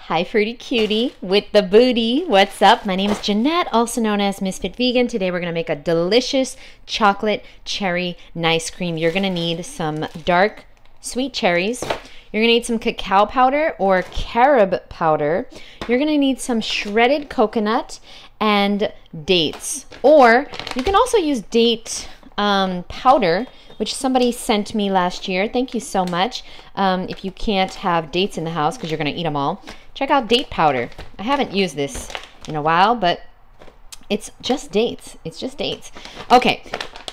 Hi, Fruity Cutie with the booty. What's up? My name is Jeanette, also known as Ms.FitVegan. Today we're going to make a delicious chocolate cherry nice cream. You're going to need some dark sweet cherries. You're going to need some cacao powder or carob powder. You're going to need some shredded coconut and dates. Or you can also use date powder, which somebody sent me last year. Thank you so much. If you can't have dates in the house because you're going to eat them all, check out date powder. I haven't used this in a while, but it's just dates. It's just dates. Okay,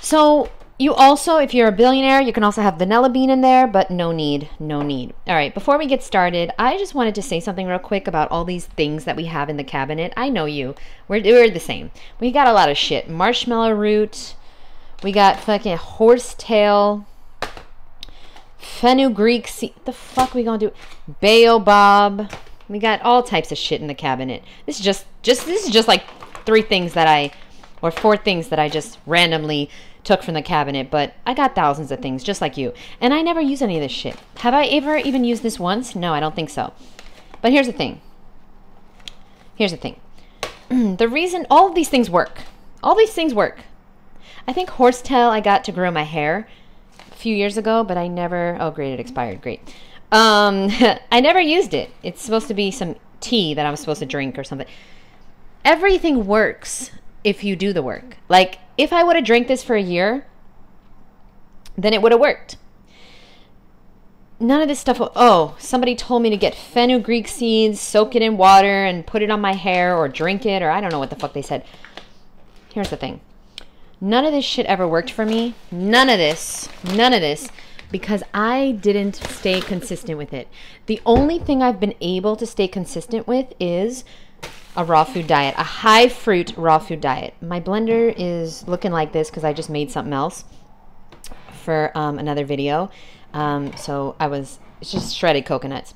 so you also, if you're a billionaire, you can also have vanilla bean in there, but no need, no need. All right, before we get started, I just wanted to say something real quick about all these things that we have in the cabinet. I know you. We're the same. We got a lot of shit. Marshmallow root. We got fucking horsetail, fenugreek seed. What the fuck we gonna do? Baobab. We got all types of shit in the cabinet. This is just like 4 things that I just randomly took from the cabinet, but I got thousands of things just like you. And I never use any of this shit. Have I ever even used this once? No, I don't think so. But here's the thing. Here's the thing. The reason all of these things work. All these things work. I think horsetail I got to grow my hair a few years ago, but I never, oh great, it expired, great. I never used it. It's supposed to be some tea that I'm supposed to drink or something. Everything works if you do the work. Like, if I would have drank this for a year, then it would have worked. None of this stuff, oh, somebody told me to get fenugreek seeds, soak it in water, and put it on my hair, or drink it, or I don't know what the fuck they said. Here's the thing. None of this shit ever worked for me. None of this, because I didn't stay consistent with it. The only thing I've been able to stay consistent with is a raw food diet, a high fruit raw food diet. My blender is looking like this because I just made something else for another video. So it's just shredded coconuts.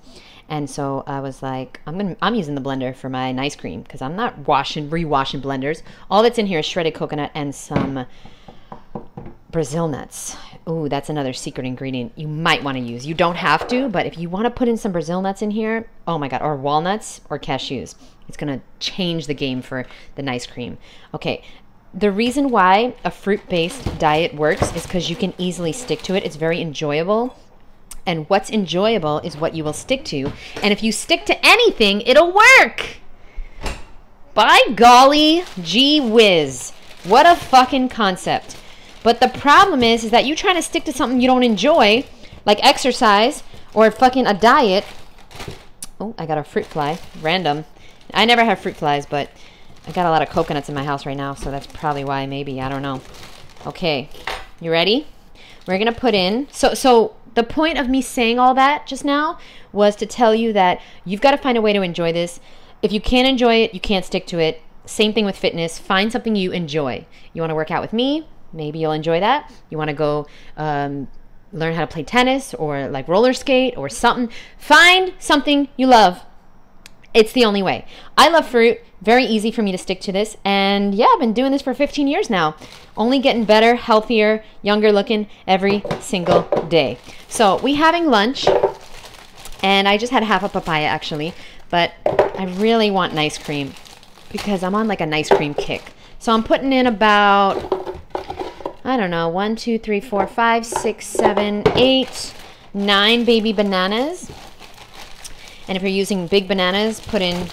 And so I was like, I'm using the blender for my nice cream because I'm not rewashing blenders. All that's in here is shredded coconut and some Brazil nuts. Ooh, that's another secret ingredient you might want to use. You don't have to, but if you want to put in some Brazil nuts in here, oh my God, or walnuts or cashews, it's going to change the game for the nice cream. Okay, the reason why a fruit-based diet works is because you can easily stick to it. It's very enjoyable. And what's enjoyable is what you will stick to. And if you stick to anything, it'll work. By golly, gee whiz. What a fucking concept. But the problem is that you're trying to stick to something you don't enjoy, like exercise or fucking a diet. Oh, I got a fruit fly. Random. I never have fruit flies, but I got a lot of coconuts in my house right now, so that's probably why, maybe. I don't know. Okay, you ready? We're going to put in... So the point of me saying all that just now was to tell you that you've got to find a way to enjoy this. If you can't enjoy it, you can't stick to it. Same thing with fitness. Find something you enjoy. You want to work out with me? Maybe you'll enjoy that. You want to go learn how to play tennis or like roller skate or something. Find something you love. It's the only way. I love fruit. Very easy for me to stick to this. And yeah, I've been doing this for 15 years now. Only getting better, healthier, younger looking every single day. So we having lunch. And I just had half a papaya actually. But I really want nice cream because I'm on like a nice cream kick. So I'm putting in about, I don't know, 1, 2, 3, 4, 5, 6, 7, 8, 9 baby bananas. And if you're using big bananas, put in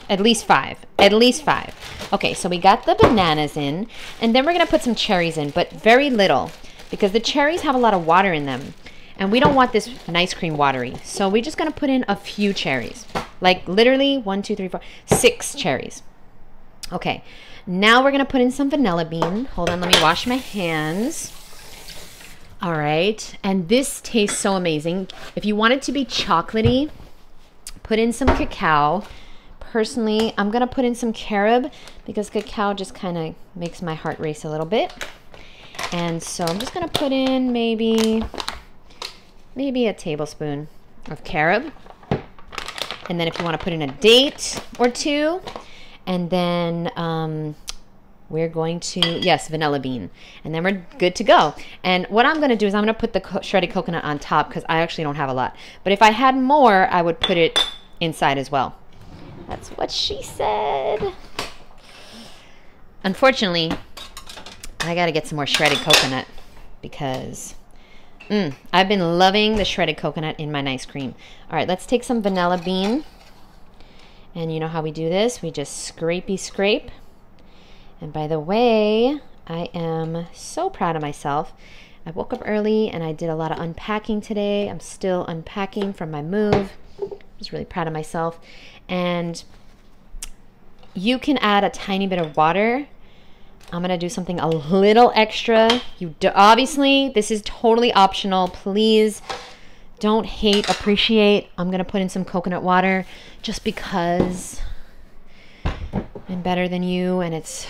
at least 5. At least 5. Okay, so we got the bananas in. And then we're going to put some cherries in, but very little. Because the cherries have a lot of water in them. And we don't want this nice cream watery. So we're just going to put in a few cherries. Like literally 1, 2, 3, 4, 6 cherries. Okay, now we're going to put in some vanilla bean. Hold on, let me wash my hands. All right, and this tastes so amazing. If you want it to be chocolatey, put in some cacao. Personally, I'm gonna put in some carob because cacao just kind of makes my heart race a little bit. And so I'm just gonna put in maybe a tablespoon of carob. And then if you want to put in a date or 2, and then we're going to, yes, vanilla bean. And then we're good to go. And what I'm going to do is I'm going to put the shredded coconut on top because I actually don't have a lot. But if I had more, I would put it inside as well. That's what she said. Unfortunately, I got to get some more shredded coconut because I've been loving the shredded coconut in my ice cream. All right, let's take some vanilla bean. And you know how we do this? We just scrapey scrape. And by the way, I am so proud of myself. I woke up early and I did a lot of unpacking today. I'm still unpacking from my move. I'm just really proud of myself. And you can add a tiny bit of water. I'm going to do something a little extra. Obviously, this is totally optional. Please don't hate, appreciate. I'm going to put in some coconut water just because I'm better than you. And it's...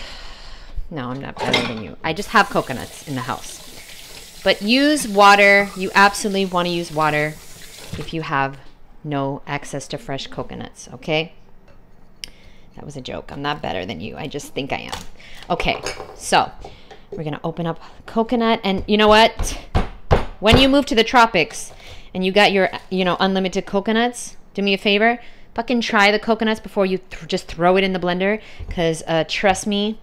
No, I'm not better than you. I just have coconuts in the house. But use water. You absolutely want to use water if you have no access to fresh coconuts, okay? That was a joke. I'm not better than you. I just think I am. Okay, so we're going to open up coconut. And you know what? When you move to the tropics and you got your, unlimited coconuts, do me a favor. Fucking try the coconuts before you just throw it in the blender. Because trust me,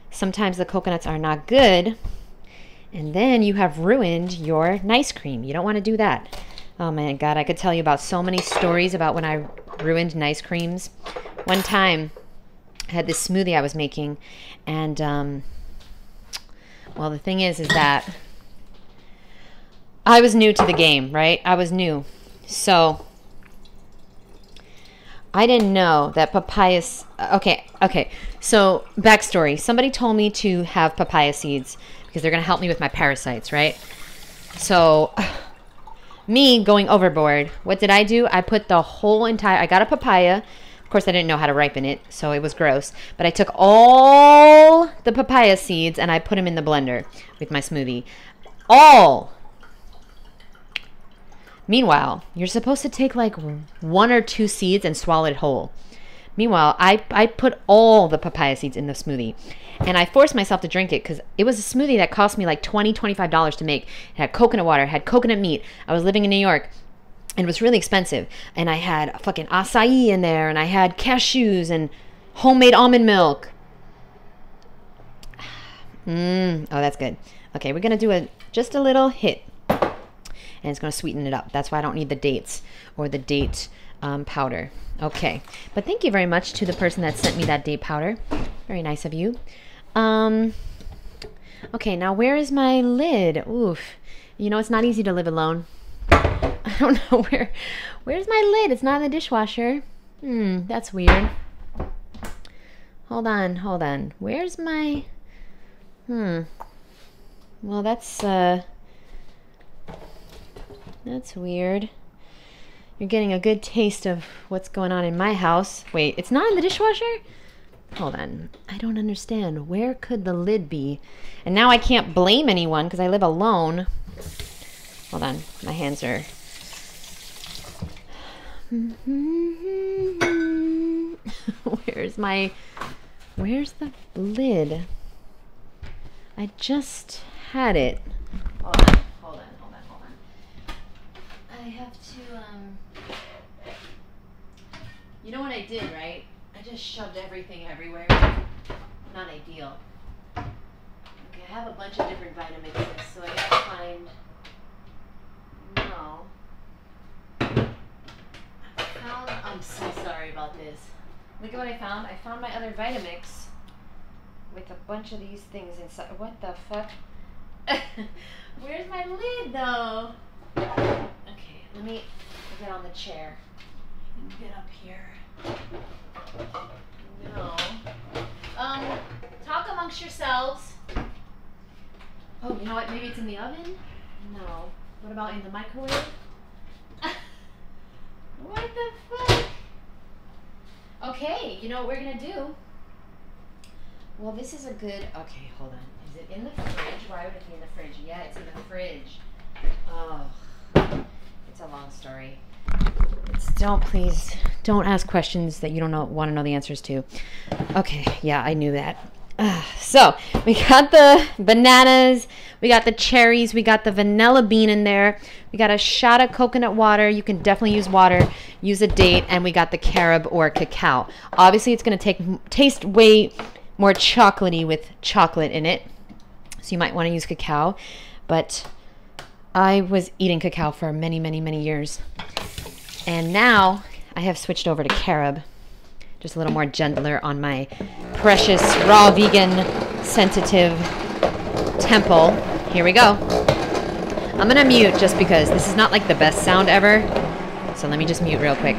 sometimes the coconuts are not good. And then you have ruined your ice cream. You don't want to do that. Oh my God, I could tell you about so many stories about when I ruined ice creams. One time, I had this smoothie I was making. And, well, the thing is that I was new to the game, right? I was new. So I didn't know that papayas... Okay. So, backstory. Somebody told me to have papaya seeds because they're going to help me with my parasites, right? So, me going overboard, what did I do? I put the whole entire... I got a papaya. Of course, I didn't know how to ripen it, so it was gross. But I took all the papaya seeds and I put them in the blender with my smoothie. All. Meanwhile, you're supposed to take like 1 or 2 seeds and swallow it whole. Meanwhile, I put all the papaya seeds in the smoothie. And I forced myself to drink it because it was a smoothie that cost me like $20, $25 to make. It had coconut water, it had coconut meat. I was living in New York and it was really expensive. And I had fucking acai in there and I had cashews and homemade almond milk. Oh, that's good. Okay, we're going to do just a little hit. And it's going to sweeten it up. That's why I don't need the dates or the date powder. Okay. But thank you very much to the person that sent me that date powder. Very nice of you. Okay, now where is my lid? Oof. You know, it's not easy to live alone. I don't know where's my lid? It's not in the dishwasher. That's weird. Hold on. Where's my... Well, that's weird. You're getting a good taste of what's going on in my house. Wait, it's not in the dishwasher? Hold on. I don't understand. Where could the lid be? And now I can't blame anyone because I live alone. Hold on. My hands are... Where's the lid? I just had it. Hold on. I have to, you know what I did, right? I just shoved everything everywhere. Not ideal. Okay, I have a bunch of different Vitamixes, so I gotta find... No. I'm so sorry about this. Look at what I found. I found my other Vitamix with a bunch of these things inside. What the fuck? Where's my lid, though? Okay, let me get on the chair and get up here. No. Talk amongst yourselves. Oh, you know what? Maybe it's in the oven? No. What about in the microwave? What the fuck? Okay, you know what we're gonna do? Well, this is a good... Okay, hold on. Is it in the fridge? Why would it be in the fridge? Yeah, it's in the fridge. Oh, it's a long story. Please don't ask questions that you don't want to know the answers to. Okay, yeah, I knew that. So we got the bananas, we got the cherries, we got the vanilla bean in there, we got a shot of coconut water. You can definitely use water, use a date, and we got the carob or cacao. Obviously it's going to taste way more chocolatey with chocolate in it, so you might want to use cacao, but I was eating cacao for many, many, many years, and now I have switched over to carob. Just a little more gentler on my precious raw vegan sensitive temple. Here we go. I'm gonna mute just because this is not like the best sound ever. So let me just mute real quick.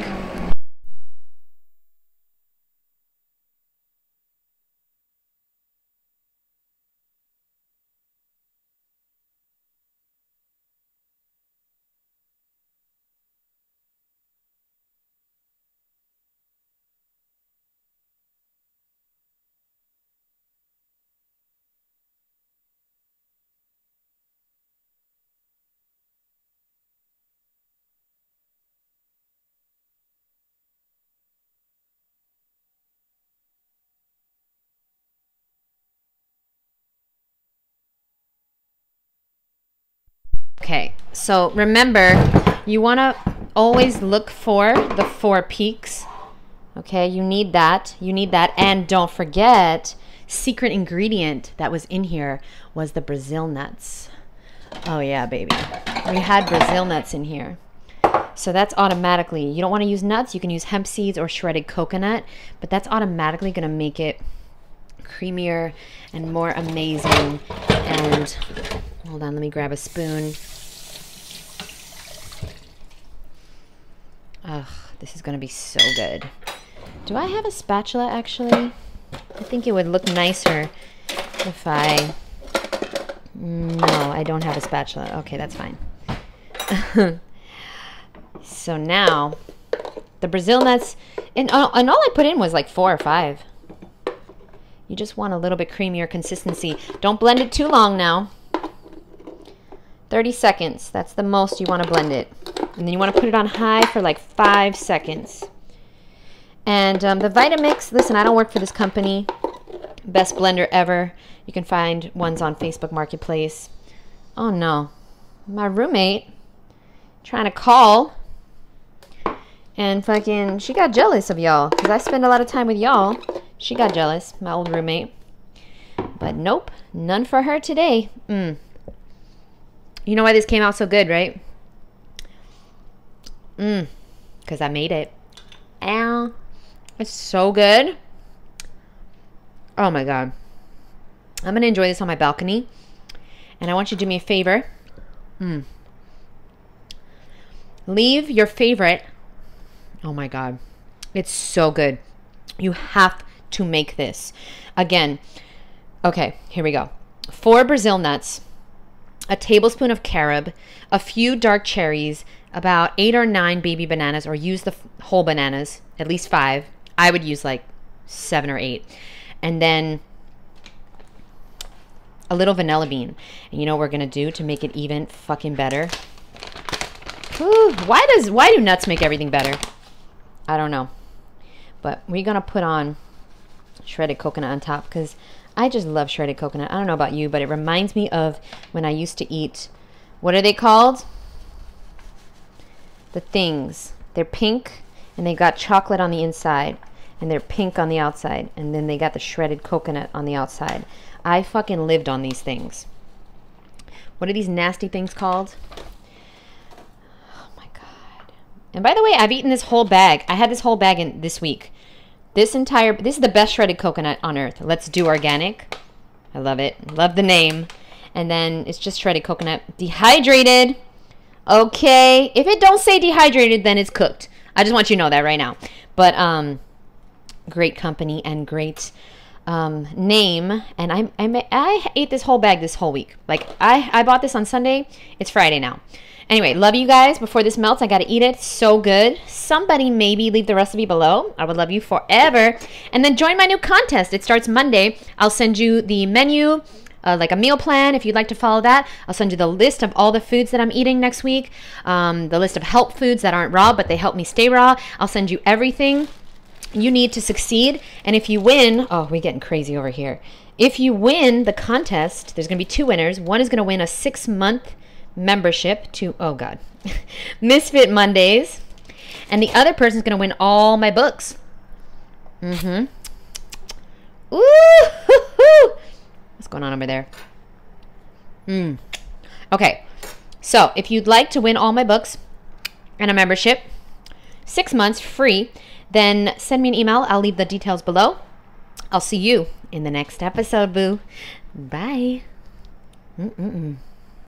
Okay, so remember, you want to always look for the 4 peaks. Okay, you need that. You need that. And don't forget, secret ingredient that was in here was the Brazil nuts. Oh yeah, baby. We had Brazil nuts in here. So that's automatically, you don't want to use nuts. You can use hemp seeds or shredded coconut, but that's automatically going to make it creamier and more amazing. And hold on, let me grab a spoon. Ugh, this is going to be so good. Do I have a spatula, actually? I think it would look nicer if I... No, I don't have a spatula. Okay, that's fine. So now, the Brazil nuts, and all I put in was like 4 or 5. You just want a little bit creamier consistency. Don't blend it too long now. 30 seconds. That's the most you want to blend it. And then you want to put it on high for like 5 seconds. And the Vitamix, listen, I don't work for this company. Best blender ever. You can find ones on Facebook Marketplace. Oh no. My roommate trying to call. And fucking, she got jealous of y'all. Because I spend a lot of time with y'all. She got jealous, my old roommate. But nope, none for her today. You know why this came out so good, right? Because I made it. Ow. It's so good. Oh my God. I'm going to enjoy this on my balcony. And I want you to do me a favor. Leave your favorite. Oh my God. It's so good. You have to make this. Again. Okay, here we go. 4 Brazil nuts. A tablespoon of carob. A few dark cherries. About 8 or 9 baby bananas, or use the whole bananas. At least 5. I would use like 7 or 8. And then a little vanilla bean. And you know what we're going to do to make it even fucking better? Ooh, why do nuts make everything better? I don't know. But we're going to put on shredded coconut on top because I just love shredded coconut. I don't know about you, but it reminds me of when I used to eat, what are they called? The things. They're pink and they got chocolate on the inside and they're pink on the outside, and then they got the shredded coconut on the outside. I fucking lived on these things. What are these nasty things called? Oh my God. And by the way, I've eaten this whole bag. I had this whole bag in this week. This is the best shredded coconut on earth. Let's Do Organic. I love it. Love the name. And then it's just shredded coconut. Dehydrated. Okay. If it don't say dehydrated, then it's cooked. I just want you to know that right now. But great company and great name. And I ate this whole bag this whole week. Like I bought this on Sunday. It's Friday now. Anyway, love you guys. Before this melts, I got to eat it. So good. Somebody maybe leave the recipe below. I would love you forever. And then join my new contest. It starts Monday. I'll send you the menu, like a meal plan if you'd like to follow that. I'll send you the list of all the foods that I'm eating next week. The list of help foods that aren't raw, but they help me stay raw. I'll send you everything. You need to succeed. And if you win, oh, we're getting crazy over here. If you win the contest, there's going to be 2 winners. One is going to win a 6-month membership to, oh God, Misfit Mondays. And the other person's going to win all my books. Mm-hmm. Ooh! What's going on over there? Okay. So if you'd like to win all my books and a membership, 6 months free, then send me an email. I'll leave the details below. I'll see you in the next episode, boo. Bye.